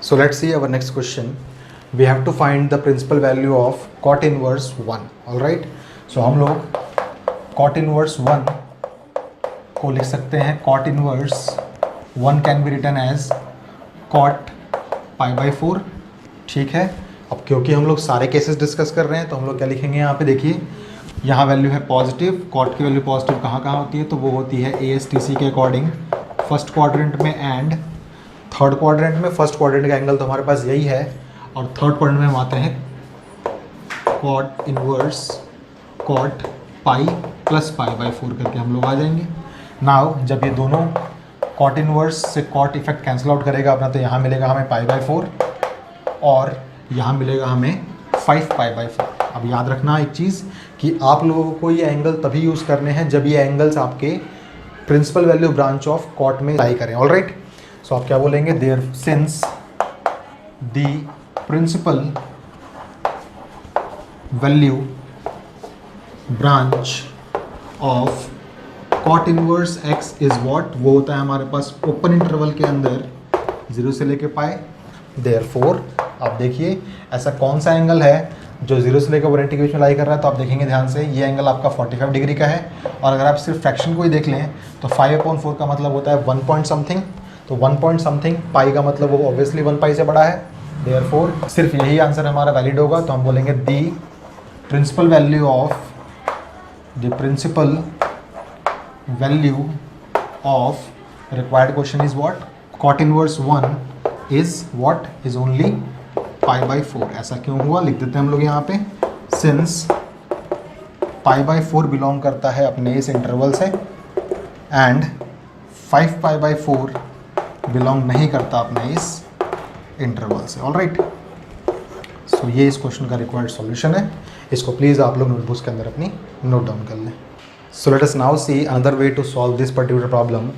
So let's see our next question. We have to find the principal value of cot inverse 1. All right. So हम लोग cot inverse 1 को लिख सकते हैं. Cot inverse 1 can be written as cot pi by 4. ठीक है. अब क्योंकि हम लोग सारे केसेस डिस्कस कर रहे हैं तो हम लोग क्या लिखेंगे यहाँ पे देखिए. यहाँ वैल्यू है पॉजिटिव. कॉट की वैल्यू पॉजिटिव कहाँ कहाँ होती है, तो वो होती है ASTC के अकॉर्डिंग फर्स्ट क्वाड्रेंट में एंड थर्ड क्वाड्रेंट में. फर्स्ट क्वाड्रेंट का एंगल तो हमारे पास यही है और थर्ड क्वाड्रेंट में हम आते हैं cot inverse cot pi plus pi by 4 करके हम लोग आ जाएंगे. नाउ जब ये दोनों कॉट इनवर्स से कॉट इफेक्ट कैंसिल आउट करेगा अपना, तो यहाँ मिलेगा हमें पाई बाई 4 और यहाँ मिलेगा हमें 5 पाई बाई 4. अब याद रखना एक चीज़ कि आप लोगों को ये एंगल तभी यूज़ करने हैं जब ये एंगल्स आपके principal value branch of cot में लाई करें. All right. सो आप क्या बोलेंगे, there since the principal value branch of cot inverse x is what, वो होता है हमारे पास ओपन इंटरवल के अंदर 0 से लेके पाए. देयरफॉर आप देखिए ऐसा कौन सा एंगल है जो 0 से लेकर 180 के बीच में लाई कर रहा है. तो आप देखेंगे ध्यान से, ये एंगल आपका 45 डिग्री का है और अगर आप सिर्फ फ्रैक्शन को ही देख लें तो 5/4 का मतलब होता है 1 पॉइंट समथिंग. तो 1 पॉइंट समथिंग पाई का मतलब वो ऑब्वियसली 1 पाई से बड़ा है. देयरफॉर सिर्फ यही आंसर हमारा वैलिड होगा. तो हम बोलेंगे the principal value of required question is what, cot inverse 1 is what, is only pi by 4. ऐसा क्यों हुआ, लिख देते हैं हम लोग यहाँ पे. सिंस पाई बाई 4 बिलोंग करता है अपने इस इंटरवल से एंड 5 पाई बाई 4 बिलोंग नहीं करता अपने इस इंटरवल से. All right. सो ये इस क्वेश्चन का रिक्वायर्ड सॉल्यूशन है. इसको प्लीज़ आप लोग नोटबुक्स के अंदर अपनी नोट डाउन कर लें. So let us now see another way to solve this particular problem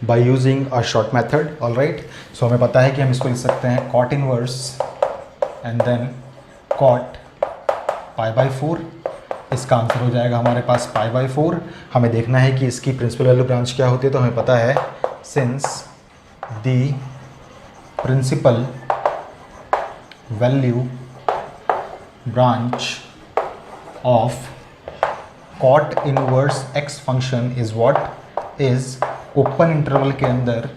by using a short method. All right. So हमें पता है कि हम इसको लिख सकते हैं cot inverse and then cot pi by 4. इसका आंसर हो जाएगा हमारे पास पाई बाई 4. हमें देखना है कि इसकी प्रिंसिपल वैल्यू ब्रांच क्या होती है. तो हमें पता है since the principal value branch of cot inverse x function is what, is open interval के अंदर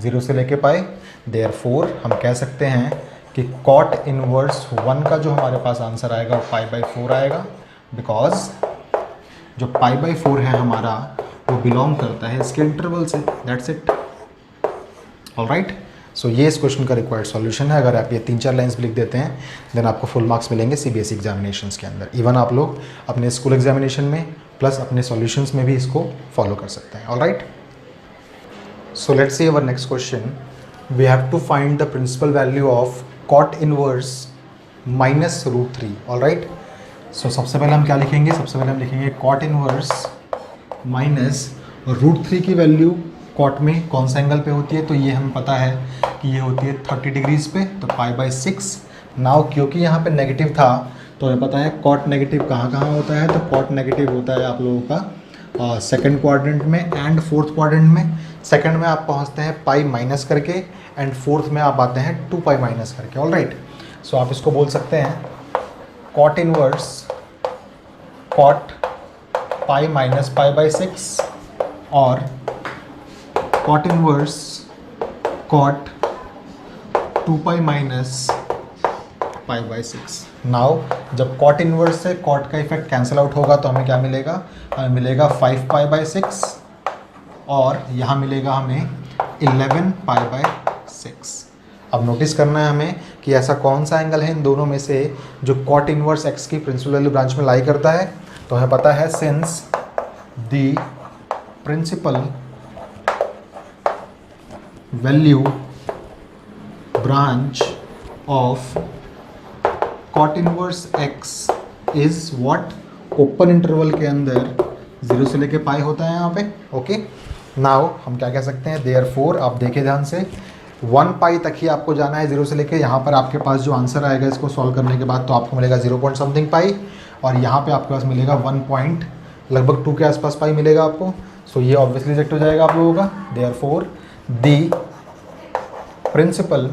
0 से लेके पाए. देयरफॉर हम कह सकते हैं कि कॉट इनवर्स 1 का जो हमारे पास आंसर आएगा वो पाई बाई 4 आएगा, बिकॉज जो पाई बाई 4 है हमारा वो बिलोंग करता है इसके इंटरवल से. That's it. All right. So ये इस क्वेश्चन का रिक्वायर्ड सॉल्यूशन है. अगर आप ये 3-4 लाइन्स भी लिख देते हैं देन आपको फुल मार्क्स मिलेंगे CBSE एग्जामिनेशंस के अंदर. इवन आप लोग अपने स्कूल एग्जामिनेशन में प्लस अपने सॉल्यूशंस में भी इसको फॉलो कर सकते हैं. All right. So let's see our next question. We have to find the principal value of cot inverse minus √3. ऑल राइट. सो सबसे पहले हम क्या लिखेंगे, सबसे पहले हम लिखेंगे कॉट इनवर्स माइनस √3 की वैल्यू कॉट में कौन सा एंगल पे होती है. तो ये हमें पता है कि ये होती है 30 डिग्रीज पे, तो पाई बाई 6. नाउ क्योंकि यहाँ पे नेगेटिव था तो हमें पता है कॉट नेगेटिव कहाँ कहाँ होता है. तो कॉट नेगेटिव होता है आप लोगों का सेकंड क्वाड्रेंट में एंड फोर्थ क्वाड्रेंट में. सेकंड में आप पहुँचते हैं पाई माइनस करके एंड फोर्थ में आप आते हैं 2 पाई माइनस करके. All right. सो आप इसको बोल सकते हैं cot inverse cot pi minus pi by 6 और cot inverse cot 2 pi minus pi by 6. Now जब कॉट इनवर्स से कॉट का इफेक्ट कैंसिल आउट होगा तो हमें क्या मिलेगा, हमें मिलेगा 5 पाई बाई 6 और यहाँ मिलेगा हमें 11 पाई बाई 6. अब नोटिस करना है हमें कि ऐसा कौन सा एंगल है इन दोनों में से जो कॉट इनवर्स x की प्रिंसिपल वैल्यू ब्रांच में लाई करता है. तो हमें पता है since the principal value branch of cot inverse x is what, open interval के अंदर 0 से लेके पाई होता है यहाँ पे. ओके. नाउ हम क्या कह सकते हैं, देयरफॉर आप देखिए ध्यान से 1 पाई तक ही आपको जाना है 0 से लेके. यहाँ पर आपके पास जो आंसर आएगा इसको सॉल्व करने के बाद तो आपको मिलेगा 0 पॉइंट समथिंग पाई और यहाँ पे आपके पास मिलेगा 1 पॉइंट लगभग 2 के आसपास पाई मिलेगा आपको. सो ये ऑब्वियसली रिजेक्ट हो जाएगा आप लोगों का. Therefore the principal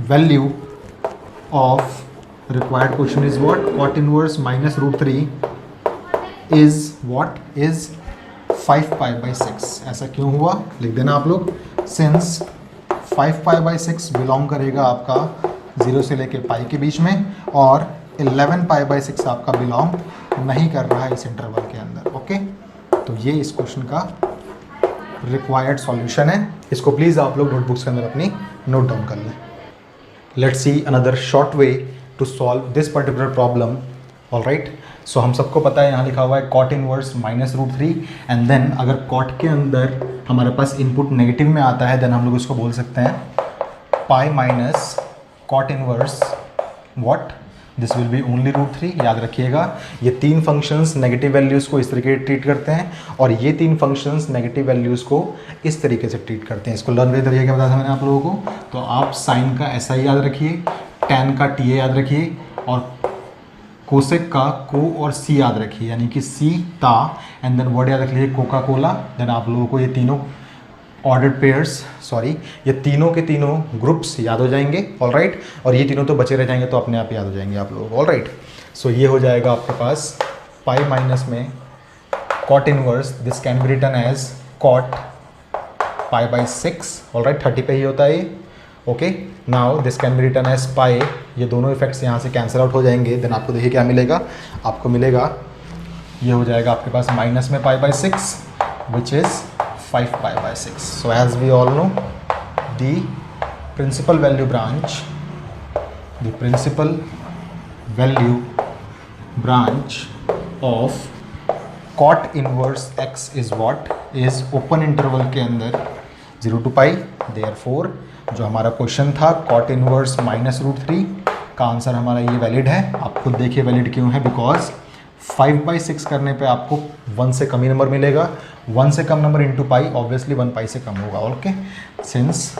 value of required question is what, cot inverse minus root 3 is what, is 5 pi by 6। ऐसा क्यों हुआ लिख देना आप लोग, सिंस 5 पाई बाई 6 बिलोंग करेगा आपका 0 से लेके पाई के बीच में, और 11 पाई बाई 6 आपका बिलोंग नहीं कर रहा है इस इंटरवल के अंदर। ओके, तो ये इस क्वेश्चन का रिक्वायर्ड सॉल्यूशन है। इसको प्लीज़ आप लोग नोटबुक्स के अंदर अपनी नोट डाउन कर लें। Let's see another short way to solve this particular problem. All right, so हम सबको पता है यहाँ लिखा हुआ है cot inverse minus root 3, and then अगर cot के अंदर हमारे पास इनपुट नेगेटिव में आता है देन हम लोग इसको बोल सकते हैं pi minus cot inverse what, this will be only root 3। याद रखिएगा ये तीन फंक्शंस नेगेटिव वैल्यूज़ को इस तरीके से ट्रीट करते हैं और ये तीन फंक्शंस नेगेटिव वैल्यूज़ को इस तरीके से ट्रीट करते हैं। इसको लर्न के तरीके बताया था मैंने आप लोगों को। तो आप साइन का ऐसा ही याद रखिए, टैन का TA याद रखिए, और कोसेक का को और सी याद रखिए, यानी कि सी ता, एंड देन वर्ड याद रख लीजिए कोका कोला। देन आप लोगों को ये तीनों ऑर्डर्ड पेयर्स, सॉरी ये तीनों के तीनों ग्रुप्स याद हो जाएंगे। ऑल राइट, और ये तीनों तो बचे रह जाएंगे तो अपने आप याद हो जाएंगे आप लोगों को। ऑल राइट, सो ये हो जाएगा आपके पास पाई माइनस में cot inverse, this can be written as cot pi by 6। All right, 30 पे ही होता है ये। Okay, now this can be written as pi, ये दोनों इफेक्ट्स यहाँ से कैंसिल आउट हो जाएंगे। देन आपको देखिए क्या मिलेगा, आपको मिलेगा ये हो जाएगा आपके पास माइनस में pi by 6 which is 5 pi by 6। So as we all know the principal value branch, the principal value branch of cot inverse x is what, is open interval के अंदर 0 to पाई। देयरफॉर जो हमारा question था cot inverse minus root 3 का answer हमारा ये valid है। आप खुद देखिए वैलिड क्यों है, बिकॉज 5 बाई 6 करने पे आपको 1 से कम ही नंबर मिलेगा। 1 से कम number into pi obviously 1 pi से कम होगा। Okay, since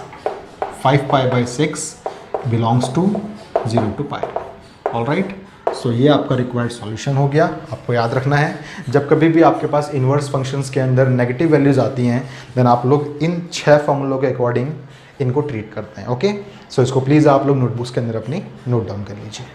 5 pi by 6 belongs to 0 to pi. All right, so ये आपका रिक्वायर्ड सॉल्यूशन हो गया। आपको याद रखना है जब कभी भी आपके पास इन्वर्स फंक्शंस के अंदर नेगेटिव वैल्यूज़ आती हैं देन आप लोग इन 6 फॉर्मूलों के अकॉर्डिंग इनको ट्रीट करते हैं। ओके, सो इसको प्लीज़ आप लोग नोटबुक्स के अंदर अपनी नोट डाउन कर लीजिए।